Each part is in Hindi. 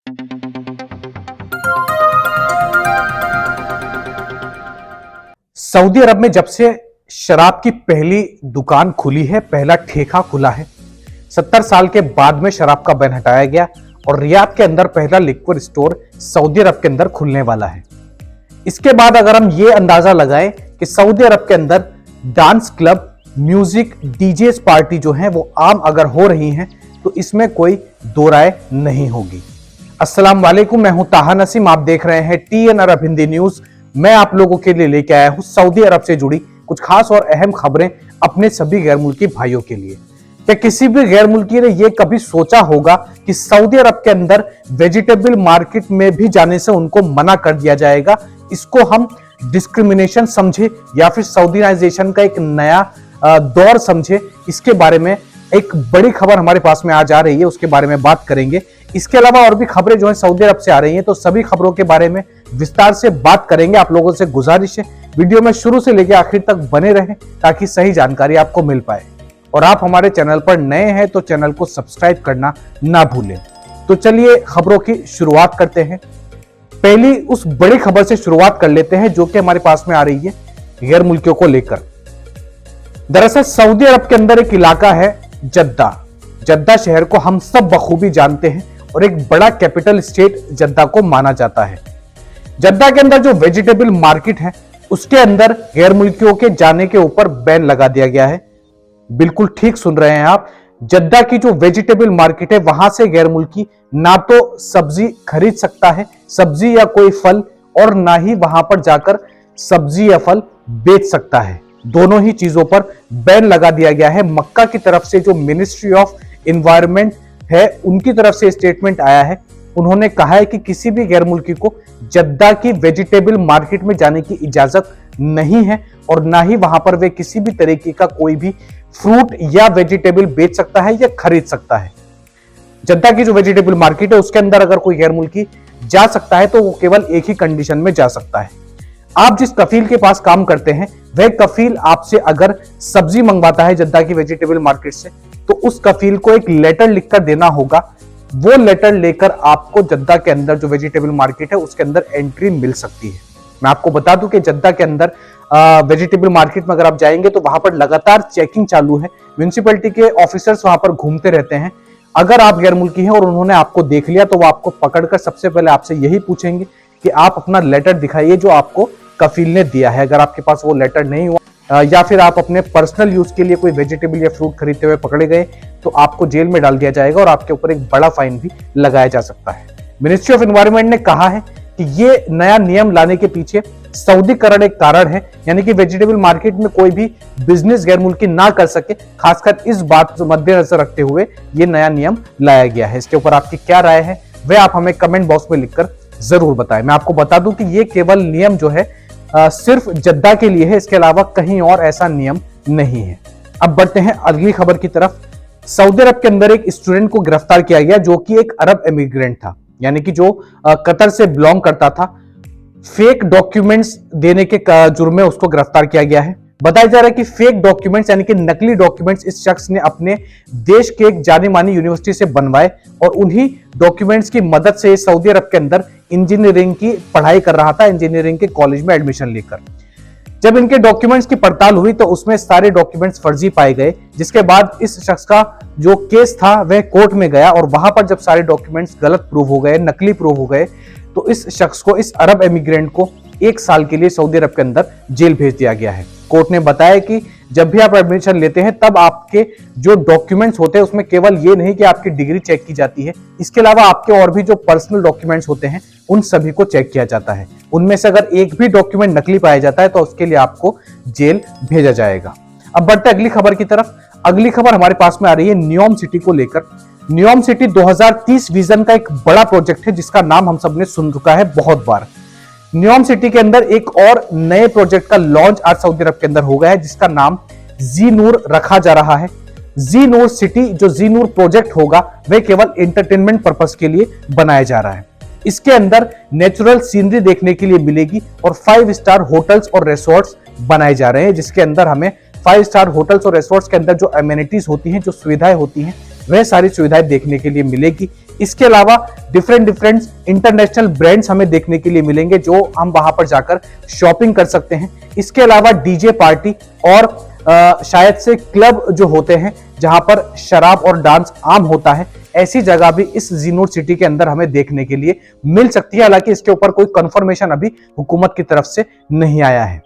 सऊदी अरब में जब से शराब की पहली दुकान खुली है, पहला ठेका खुला है, 70 साल के बाद में शराब का बैन हटाया गया और रियाद के अंदर पहला लिक्विड स्टोर सऊदी अरब के अंदर खुलने वाला है। इसके बाद अगर हम ये अंदाजा लगाएं कि सऊदी अरब के अंदर dance club, music, DJs party जो है वो आम अगर हो रही हैं तो इसमें कोई दो राय नहीं होगी। अस्सलाम वालेकुम, मैं हूं ताहा नसीम, आप देख रहे हैं TN अरब हिंदी न्यूज। मैं आप लोगों के लिए लेके आया हूं सऊदी अरब से जुड़ी कुछ खास और अहम खबरें अपने सभी गैर मुल्की भाइयों के लिए। क्या किसी भी गैर मुल्की ने यह कभी सोचा होगा कि सऊदी अरब के अंदर वेजिटेबल मार्केट में भी जाने से उनको मना कर दिया जाएगा? इसको हम डिस्क्रिमिनेशन समझे या फिर सऊदीनाइजेशन का एक नया दौर समझे? इसके बारे में एक बड़ी खबर हमारे पास में आज आ रही है, उसके बारे में बात करेंगे। इसके अलावा और भी खबरें जो है सऊदी अरब से आ रही हैं, तो सभी खबरों के बारे में विस्तार से बात करेंगे। आप लोगों से गुजारिश है वीडियो में शुरू से लेकर आखिर तक बने रहें ताकि सही जानकारी आपको मिल पाए। और आप हमारे चैनल पर नए हैं तो चैनल को सब्सक्राइब करना ना भूलें। तो चलिए खबरों की शुरुआत करते हैं। पहली उस बड़ी खबर से शुरुआत कर लेते हैं जो कि हमारे पास में आ रही है गैर मुल्कियों को लेकर। दरअसल सऊदी अरब के अंदर एक इलाका है जद्दा। जद्दा शहर को हम सब बखूबी जानते हैं और एक बड़ा कैपिटल स्टेट जद्दा को माना जाता है। जद्दा के अंदर जो वेजिटेबल मार्केट है उसके अंदर गैर मुल्कियों के जाने के ऊपर बैन लगा दिया गया है। बिल्कुल ठीक सुन रहे हैं आप, जद्दा की जो वेजिटेबल मार्केट है वहां से गैर मुल्की ना तो सब्जी खरीद सकता है, सब्जी या कोई फल, और ना ही वहां पर जाकर सब्जी या फल बेच सकता है। दोनों ही चीजों पर बैन लगा दिया गया है। मक्का की तरफ से जो मिनिस्ट्री ऑफ एनवायरनमेंट है उनकी तरफ से स्टेटमेंट आया है। उन्होंने कहा है कि किसी भी गैर मुल्की को जद्दा की वेजिटेबल मार्केट में जाने की इजाजत नहीं है और ना ही वहां पर वे किसी भी तरीके का कोई भी फ्रूट या वेजिटेबल बेच सकता है या खरीद सकता है। जद्दा की जो वेजिटेबल मार्केट है उसके अंदर अगर कोई गैर मुल्की जा सकता है तो वो केवल एक ही कंडीशन में जा सकता है। आप जिस कफील के पास काम करते हैं वह कफील आपसे अगर सब्जी मंगवाता है जद्दा की वेजिटेबल मार्केट से तो उस कफील को एक लेटर लिखकर देना होगा। वो लेटर लेकर आपको जद्दा के अंदर जो वेजिटेबल मार्केट है उसके अंदर एंट्री मिल सकती है। मैं आपको बता दूं कि जद्दा के अंदर वेजिटेबल मार्केट में अगर आप जाएंगे तो वहां पर लगातार चेकिंग चालू है। म्युनिसिपैलिटी के ऑफिसर्स वहां पर घूमते रहते हैं। अगर आप गैर मुल्की हैं और उन्होंने आपको देख लिया तो वो आपको पकड़कर सबसे पहले आपसे यही पूछेंगे कि आप अपना लेटर दिखाइए जो आपको कफील ने दिया है। अगर आपके पास वो लेटर नहीं हुआ या फिर आप अपने पर्सनल यूज के लिए कोई वेजिटेबल या फ्रूट खरीदते हुए पकड़े गए तो आपको जेल में डाल दिया जाएगा और आपके ऊपर एक बड़ा फाइन भी लगाया जा सकता है। मिनिस्ट्री ऑफ एनवायरनमेंट ने कहा है कि ये नया नियम लाने के पीछे सऊदीकरण एक कारण है, यानी कि वेजिटेबल मार्केट में कोई भी बिजनेस गैर मुल्की ना कर सके। खासकर इस बात को मद्देनजर रखते हुए ये नया नियम लाया गया है। इसके ऊपर आपकी क्या राय है वह आप हमें कमेंट बॉक्स में लिखकर जरूर बताएं। मैं आपको बता दूं कि ये केवल नियम जो है सिर्फ जद्दा के लिए है, इसके अलावा कहीं और ऐसा नियम नहीं है। अब बढ़ते हैं अगली खबर की तरफ। सऊदी अरब के अंदर एक स्टूडेंट को गिरफ्तार किया गया जो कि एक अरब इमिग्रेंट था, यानी कि जो कतर से बिलोंग करता था। फेक डॉक्यूमेंट्स देने के जुर्म में उसको गिरफ्तार किया गया है। बताया जा रहा है कि फेक डॉक्यूमेंट्स यानी कि नकली डॉक्यूमेंट्स इस शख्स ने अपने देश के एक जानी मानी यूनिवर्सिटी से बनवाए और उन्हीं डॉक्यूमेंट्स की मदद से सऊदी अरब के अंदर इंजीनियरिंग की पढ़ाई कर रहा था, इंजीनियरिंग के कॉलेज में एडमिशन लेकर। जब इनके डॉक्यूमेंट्स की पड़ताल हुई तो उसमें सारे डॉक्यूमेंट्स फर्जी पाए गए, जिसके बाद इस शख्स का जो केस था वह कोर्ट में गया और वहां पर जब सारे डॉक्यूमेंट्स गलत प्रूव हो गए, नकली प्रूव हो गए, तो इस शख्स को, इस अरब इमिग्रेंट को 1 साल के लिए सऊदी अरब के अंदर जेल भेज दिया गया है। कोर्ट ने बताया कि जब भी आप एडमिशन लेते हैं तब आपके जो डॉक्यूमेंट्स होते हैं उसमें केवल ये नहीं कि आपकी डिग्री चेक की जाती है, इसके अलावा आपके और भी जो पर्सनल डॉक्यूमेंट्स होते हैं उन सभी को चेक किया जाता है। उनमें से अगर एक भी डॉक्यूमेंट नकली पाया जाता है तो उसके लिए आपको जेल भेजा जाएगा। अब बढ़ते अगली खबर की तरफ। अगली खबर हमारे पास में आ रही है न्योम सिटी को लेकर। न्योम सिटी 2030 विजन का एक बड़ा प्रोजेक्ट है जिसका नाम हम सबने सुन चुका है बहुत बार। न्योम सिटी के अंदर एक और नए प्रोजेक्ट का लॉन्च आज सऊदी अरब के अंदर हो गया है जिसका नाम जी नूर रखा जा रहा है। जी नूर सिटी, जो जी नूर प्रोजेक्ट होगा वह केवल एंटरटेनमेंट पर्पस के लिए बनाया जा रहा है। इसके अंदर नेचुरल सीनरी देखने के लिए मिलेगी और 5 स्टार होटल्स और रिसोर्ट्स बनाए जा रहे हैं, जिसके अंदर हमें 5 स्टार होटल्स और रिसोर्ट्स के अंदर जो एमिनिटीज होती हैं, जो सुविधाएं होती हैं, वह सारी सुविधाएं देखने के लिए मिलेगी। इसके अलावा डिफरेंट इंटरनेशनल ब्रांड्स हमें देखने के लिए मिलेंगे जो हम वहां पर जाकर शॉपिंग कर सकते हैं। इसके अलावा डीजे पार्टी और शायद से क्लब जो होते हैं जहां पर शराब और डांस आम होता है, ऐसी जगह भी इस जीनोर सिटी के अंदर हमें देखने के लिए मिल सकती है। हालांकि इसके ऊपर कोई कंफर्मेशन अभी हुकूमत की तरफ से नहीं आया है।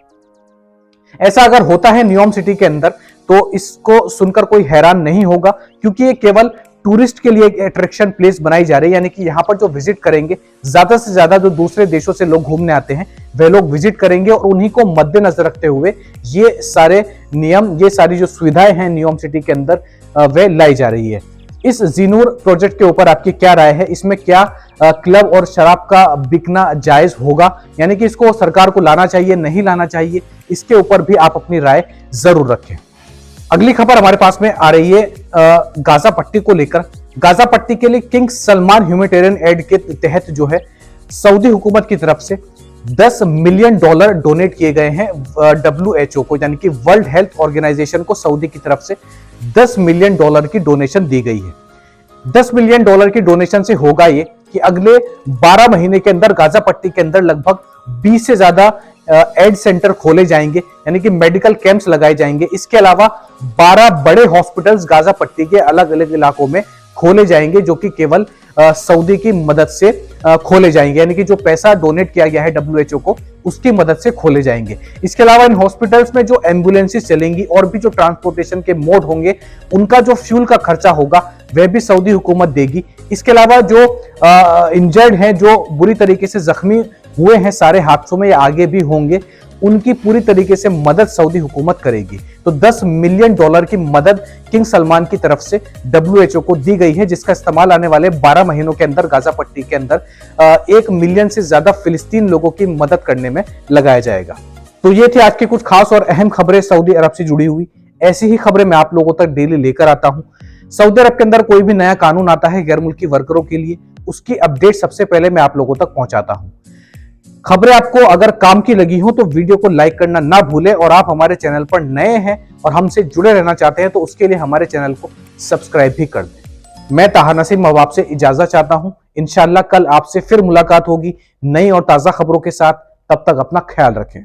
ऐसा अगर होता है न्योम सिटी के अंदर तो इसको सुनकर कोई हैरान नहीं होगा, क्योंकि ये केवल टूरिस्ट के लिए एक अट्रैक्शन प्लेस बनाई जा रही है। यानी कि यहाँ पर जो विजिट करेंगे, ज्यादा से ज्यादा जो दूसरे देशों से लोग घूमने आते हैं वे लोग विजिट करेंगे और उन्हीं को मद्देनजर रखते हुए ये सारे नियम, ये सारी जो सुविधाएं हैं न्योम सिटी के अंदर वे लाई जा रही है। इस जीनूर प्रोजेक्ट के ऊपर आपकी क्या राय है? इसमें क्या क्लब और शराब का बिकना जायज होगा? यानी कि इसको सरकार को लाना चाहिए, नहीं लाना चाहिए? इसके ऊपर भी आप अपनी राय जरूर रखें। अगली खबर हमारे पास में आ रही है गाजा पट्टी को लेकर। गाजा पट्टी के लिए किंग सलमान ह्यूमैनिटेरियन एड के तहत जो है सऊदी हुकूमत की तरफ से $10 मिलियन डोनेट किए गए हैं WHO को, यानी कि वर्ल्ड हेल्थ ऑर्गेनाइजेशन को सऊदी की तरफ से $10 मिलियन की डोनेशन दी गई है। $10 मिलियन की डोनेशन से होगा ये कि अगले 12 महीने के अंदर गाजा पट्टी के अंदर लगभग 20 से ज्यादा एड सेंटर खोले जाएंगे, यानी कि मेडिकल कैंप्स लगाए जाएंगे। इसके अलावा 12 बड़े हॉस्पिटल्स गाजा पट्टी के अलग अलग इलाकों में खोले जाएंगे, जो कि केवल सऊदी की मदद से खोले जाएंगे, यानी कि जो पैसा डोनेट किया गया है WHO को उसकी मदद से खोले जाएंगे। इसके अलावा इन हॉस्पिटल्स में जो एम्बुलेंसेस चलेंगी और भी जो ट्रांसपोर्टेशन के मोड होंगे, उनका जो फ्यूल का खर्चा होगा वह भी सऊदी हुकूमत देगी। इसके अलावा जो इंजर्ड हैं, जो बुरी तरीके से जख्मी हुए हैं सारे हादसों में या आगे भी होंगे, उनकी पूरी तरीके से मदद सऊदी हुकूमत करेगी। तो $10 मिलियन की मदद किंग सलमान की तरफ से WHO को दी गई है, जिसका इस्तेमाल आने वाले 12 महीनों के अंदर गाजा पट्टी के अंदर 1 मिलियन से ज्यादा फिलिस्तीन लोगों की मदद करने में लगाया जाएगा। तो ये थी आज की कुछ खास और अहम खबरें सऊदी अरब से जुड़ी हुई। ऐसी ही खबरें मैं आप लोगों तक डेली लेकर आता हूं। सऊदी अरब के अंदर कोई भी नया कानून आता है गैर मुल्की वर्करों के लिए, उसकी अपडेट सबसे पहले मैं आप लोगों तक पहुंचाता हूं। खबरें आपको अगर काम की लगी हो तो वीडियो को लाइक करना ना भूलें, और आप हमारे चैनल पर नए हैं और हमसे जुड़े रहना चाहते हैं तो उसके लिए हमारे चैनल को सब्सक्राइब भी कर दें। मैं ताहा नसीम अब आपसे इजाजत चाहता हूं। इंशाल्लाह कल आपसे फिर मुलाकात होगी नई और ताजा खबरों के साथ। तब तक अपना ख्याल रखें।